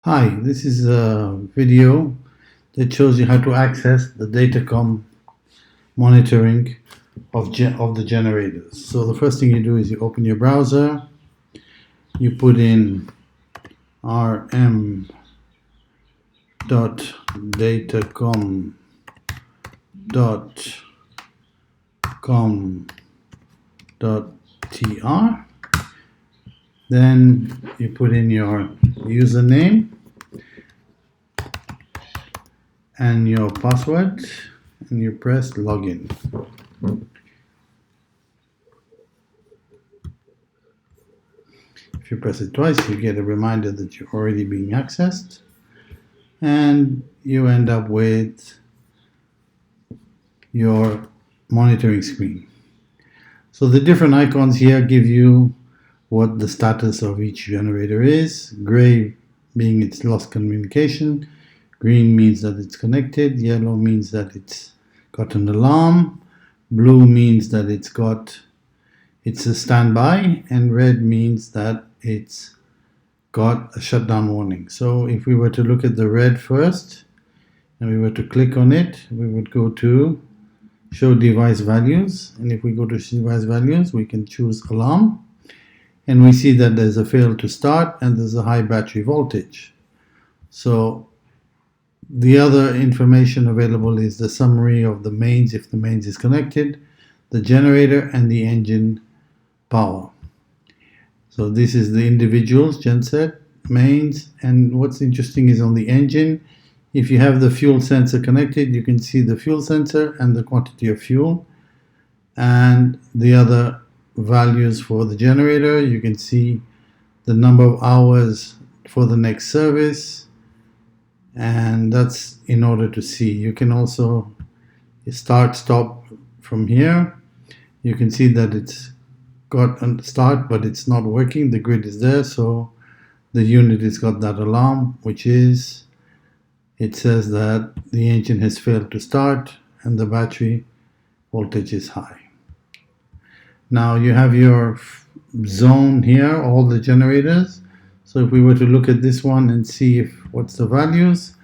Hi, this is a video that shows you how to access the Datakom monitoring of the generators. So the first thing you do is you open your browser, you put in rm.datakom.com.tr. Then you put in your username and your password and you press login. If you press it twice, you get a reminder that you're already being accessed, and you end up with your monitoring screen. So the different icons here give you what the status of each generator is. Gray being it's lost communication, green means that it's connected, yellow means that it's got an alarm, blue means that it's a standby, and red means that it's got a shutdown warning. So if we were to look at the red first and we were to click on it, we would go to show device values, and if we go to device values we can choose alarm, and we see that there's a fail to start and there's a high battery voltage. So the other information available is the summary of the mains, if the mains is connected, the generator, and the engine power. So this is the individuals, genset, mains, and what's interesting is on the engine, if you have the fuel sensor connected, you can see the fuel sensor and the quantity of fuel, and the other values for the generator. You can see the number of hours for the next service, and that's in order to see. You can also start stop from here. You can see that it's got a start but it's not working. The grid is there, so the unit has got that alarm, which is, it says that the engine has failed to start and the battery voltage is high. Now you have your zone here, all the generators. So if we were to look at this one and see what's the values,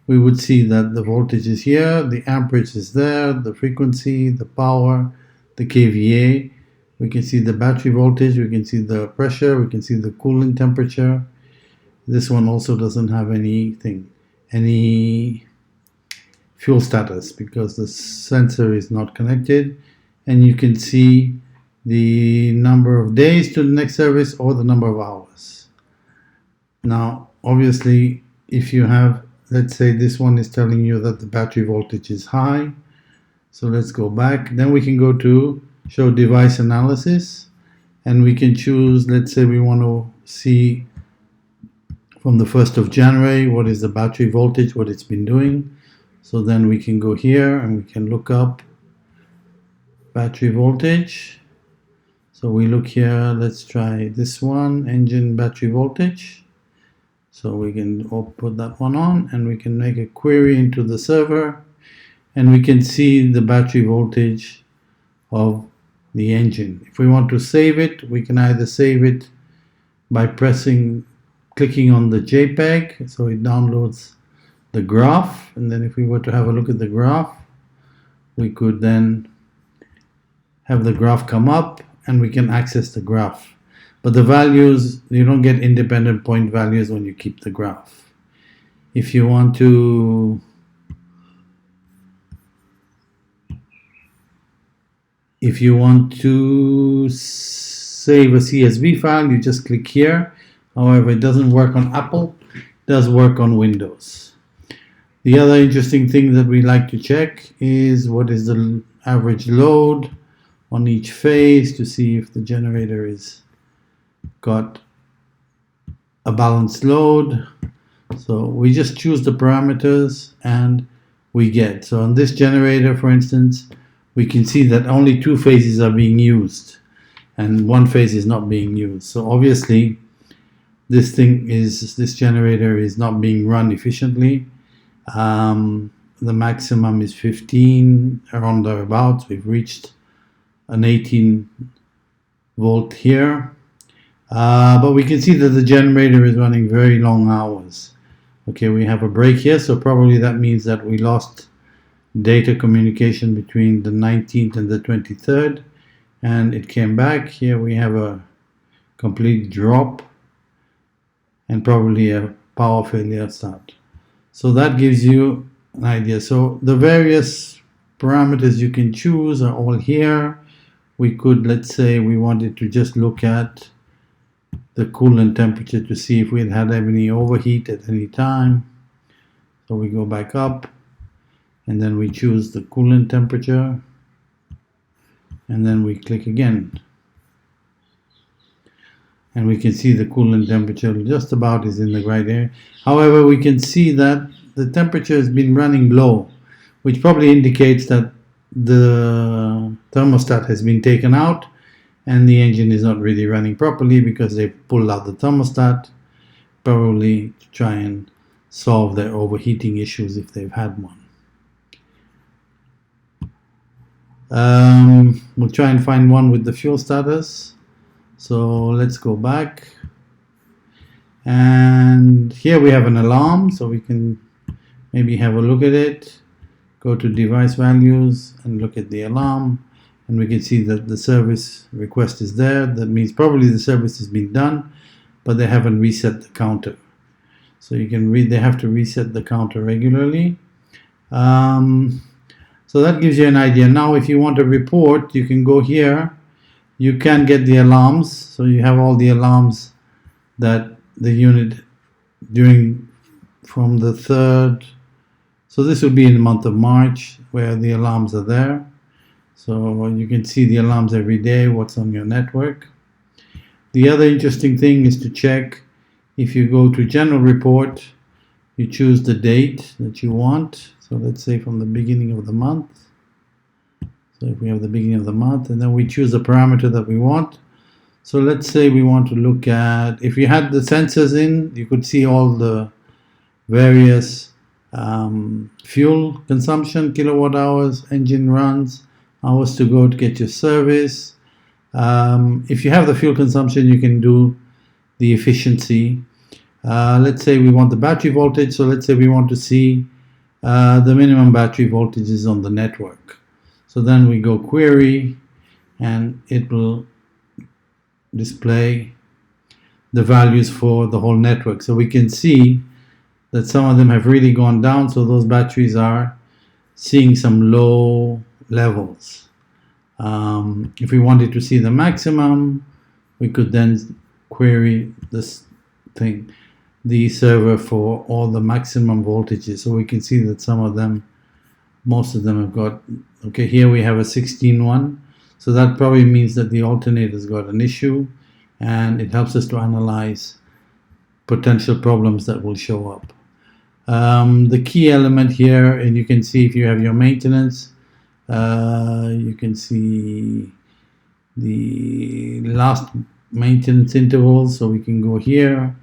we would see that the voltage is here, the amperage is there, the frequency, the power, the kVA. We can see the battery voltage, we can see the pressure, we can see the cooling temperature. This one also doesn't have any fuel status because the sensor is not connected, and you can see the number of days to the next service or the number of hours. Now obviously if you have, let's say this one is telling you that the battery voltage is high, so let's go back. Then we can go to show device analysis, and we can choose, let's say we want to see from the 1st of January what is the battery voltage, what it's been doing. So then we can go here and we can look up battery voltage. So we look here, let's try this one, engine battery voltage. So we can put that one on and we can make a query into the server, and we can see the battery voltage of the engine. If we want to save it, we can either save it by clicking on the JPEG, so it downloads the graph, and then if we were to have a look at the graph, we could then have the graph come up and we can access the graph. But the values, you don't get independent point values when you keep the graph. If you want to save a CSV file, you just click here. However, it doesn't work on Apple, it does work on Windows. The other interesting thing that we like to check is what is the average load on each phase to see if the generator is got a balanced load. So we just choose the parameters and we get. So on this generator, for instance, we can see that only 2 phases are being used and 1 phase is not being used. So obviously this generator is not being run efficiently. The maximum is 15, around thereabouts. We've reached an 18 volt here. But we can see that the generator is running very long hours. Okay, we have a break here, so probably that means that we lost data communication between the 19th and the 23rd, and it came back. Here we have a complete drop and probably a power failure start. So that gives you an idea. So the various parameters you can choose are all here. We could, let's say we wanted to just look at the coolant temperature to see if we had any overheat at any time. So we go back up and then we choose the coolant temperature and then we click again. And we can see the coolant temperature just about is in the right area. However, we can see that the temperature has been running low, which probably indicates that the thermostat has been taken out and the engine is not really running properly because they pulled out the thermostat, probably to try and solve their overheating issues if they've had one. We'll try and find one with the fuel status. So let's go back, and here we have an alarm, so we can maybe have a look at it. Go to device values and look at the alarm, and we can see that the service request is there. That means probably the service has been done, but they haven't reset the counter. So you can read they have to reset the counter regularly. So that gives you an idea. Now if you want a report, you can go here. You can get the alarms, so you have all the alarms that the unit during from the 3rd. So this will be in the month of March where the alarms are there. So you can see the alarms every day, what's on your network. The other interesting thing is to check if you go to General Report, you choose the date that you want. So let's say from the beginning of the month. So if we have the beginning of the month, and then we choose the parameter that we want. So let's say we want to look at, if you had the sensors in, you could see all the various fuel consumption, kilowatt hours, engine runs, hours to go to get your service. If you have the fuel consumption, you can do the efficiency. Let's say we want the battery voltage, so let's say we want to see the minimum battery voltages on the network. So then we go query, and it will display the values for the whole network. So we can see that some of them have really gone down, so those batteries are seeing some low levels. If we wanted to see the maximum, we could then query this thing, the server for all the maximum voltages. So we can see that some of them, most of them have got, okay, here we have a 16 one. So that probably means that the alternator's got an issue, and it helps us to analyze potential problems that will show up. The key element here, and you can see if you have your maintenance, you can see the last maintenance intervals. So we can go here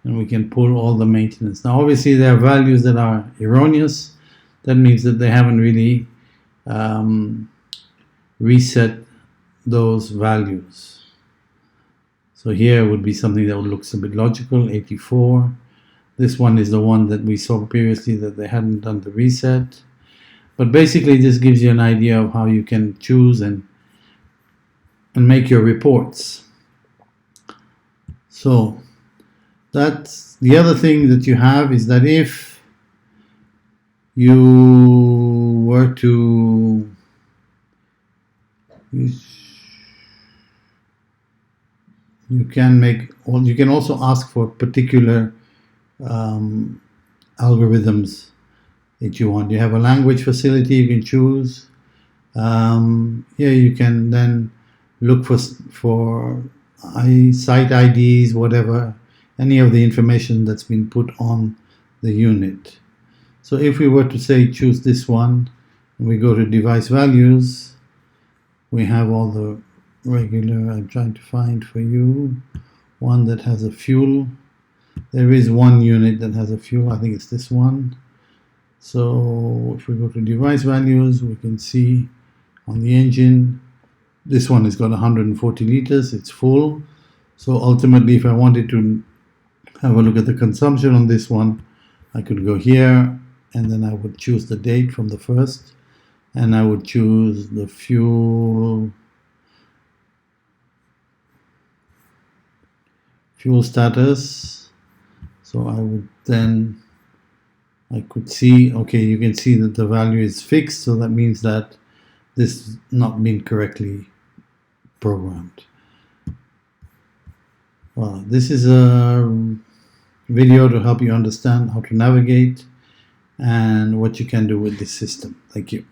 and we can pull all the maintenance. Now obviously there are values that are erroneous. That means that they haven't really reset those values. So here would be something that looks a bit logical, 84. This one is the one that we saw previously that they hadn't done the reset. But basically this gives you an idea of how you can choose and make your reports. So that's the other thing that you have, is that if you were to you can also ask for particular algorithms that you want. You have a language facility you can choose. Here you can then look for site IDs, whatever, any of the information that's been put on the unit. So if we were to say choose this one, and we go to device values, we have all the regular, I'm trying to find for you one that has a fuel. There is one unit that has a fuel, I think it's this one. So if we go to device values, we can see on the engine, this one has got 140 liters, it's full. So ultimately, if I wanted to have a look at the consumption on this one, I could go here, and then I would choose the date from the first, and I would choose the fuel status. So I would then, I could see, okay, you can see that the value is fixed, so that means that this has not been correctly programmed. Well, this is a video to help you understand how to navigate and what you can do with this system. Thank you.